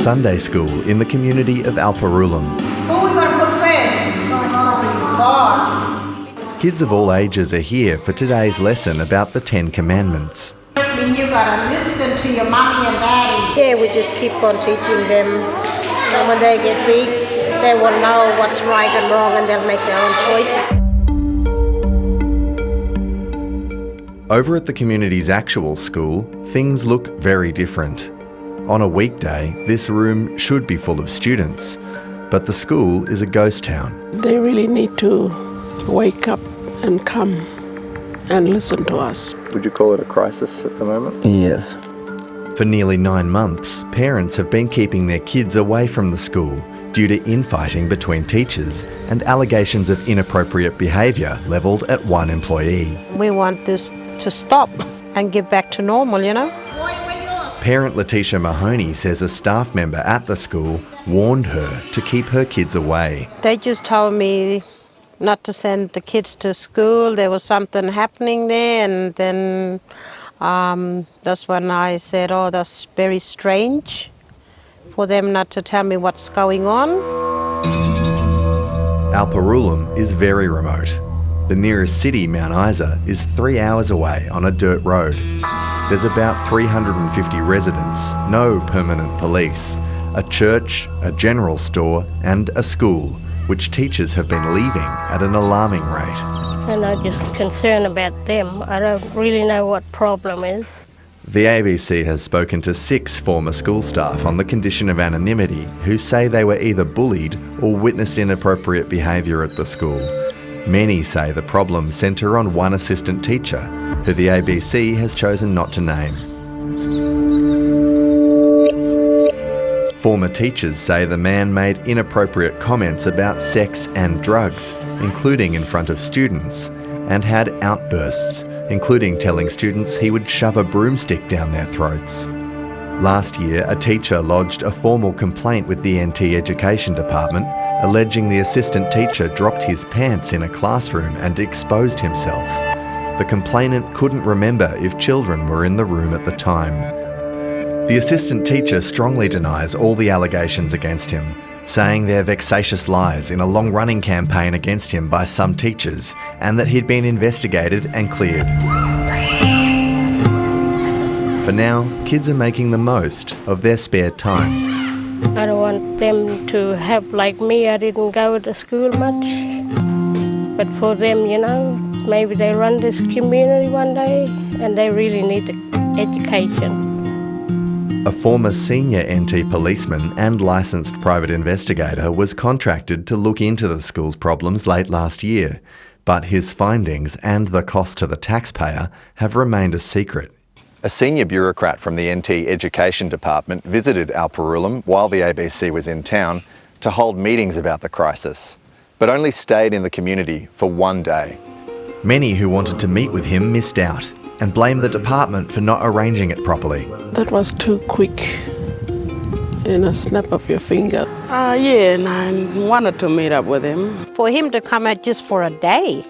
Sunday school in the community of Alpurrurulam. Who we going to put first? God. Kids of all ages are here for today's lesson about the 10 Commandments. Then you got to listen to your mommy and daddy. Yeah, we just keep on teaching them. So when they get big, they will know what's right and wrong and they'll make their own choices. Over at the community's actual school, things look very different. On a weekday, this room should be full of students, but the school is a ghost town. They really need to wake up and come and listen to us. Would you call it a crisis at the moment? Yes. For nearly 9 months, parents have been keeping their kids away from the school due to infighting between teachers and allegations of inappropriate behaviour levelled at one employee. We want this to stop and get back to normal, you know. Parent Letitia Mahoney says a staff member at the school warned her to keep her kids away. They just told me not to send the kids to school. There was something happening there, and then that's when I said, oh, that's very strange for them not to tell me what's going on. Alpurrurulam is very remote. The nearest city, Mount Isa, is 3 hours away on a dirt road. There's about 350 residents, no permanent police, a church, a general store and a school, which teachers have been leaving at an alarming rate. And I'm just concerned about them. I don't really know what problem is. The ABC has spoken to 6 former school staff on the condition of anonymity who say they were either bullied or witnessed inappropriate behaviour at the school. Many say the problems centre on one assistant teacher, who the ABC has chosen not to name. Former teachers say the man made inappropriate comments about sex and drugs, including in front of students, and had outbursts, including telling students he would shove a broomstick down their throats. Last year, a teacher lodged a formal complaint with the NT Education Department, alleging the assistant teacher dropped his pants in a classroom and exposed himself. The complainant couldn't remember if children were in the room at the time. The assistant teacher strongly denies all the allegations against him, saying they're vexatious lies in a long-running campaign against him by some teachers, and that he'd been investigated and cleared. For now, kids are making the most of their spare time. I don't want them to have like me. I didn't go to school much. But for them, you know, maybe they run this community one day and they really need the education. A former senior NT policeman and licensed private investigator was contracted to look into the school's problems late last year, but his findings and the cost to the taxpayer have remained a secret. A senior bureaucrat from the NT Education Department visited Alpurrurulam while the ABC was in town to hold meetings about the crisis, but only stayed in the community for 1 day. Many who wanted to meet with him missed out and blamed the department for not arranging it properly. That was too quick, in a snap of your finger. Yeah, and I wanted to meet up with him. For him to come out just for a day,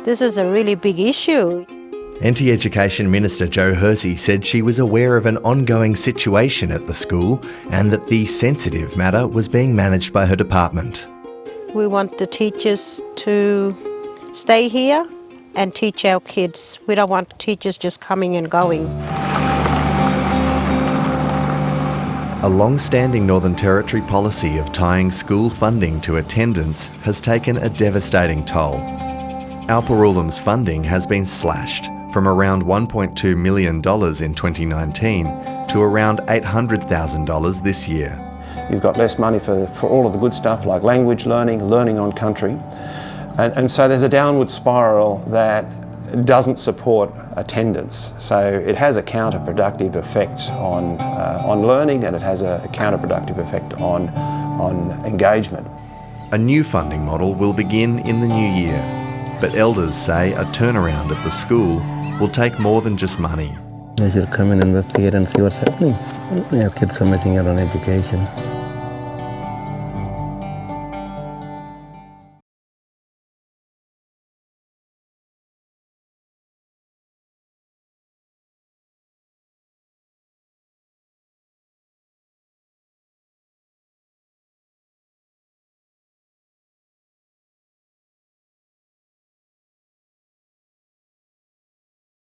this is a really big issue. NT Education Minister Jo Hersey said she was aware of an ongoing situation at the school and that the sensitive matter was being managed by her department. We want the teachers to stay here and teach our kids. We don't want teachers just coming and going. A long-standing Northern Territory policy of tying school funding to attendance has taken a devastating toll. Alpurrurulam's funding has been slashed from around $1.2 million in 2019 to around $800,000 this year. You've got less money for all of the good stuff like language learning, learning on country. And so there's a downward spiral that doesn't support attendance. So it has a counterproductive effect on learning, and it has a counterproductive effect on engagement. A new funding model will begin in the new year, but elders say a turnaround at the school will take more than just money. They should come and investigate and see what's happening. Our kids are missing out on education.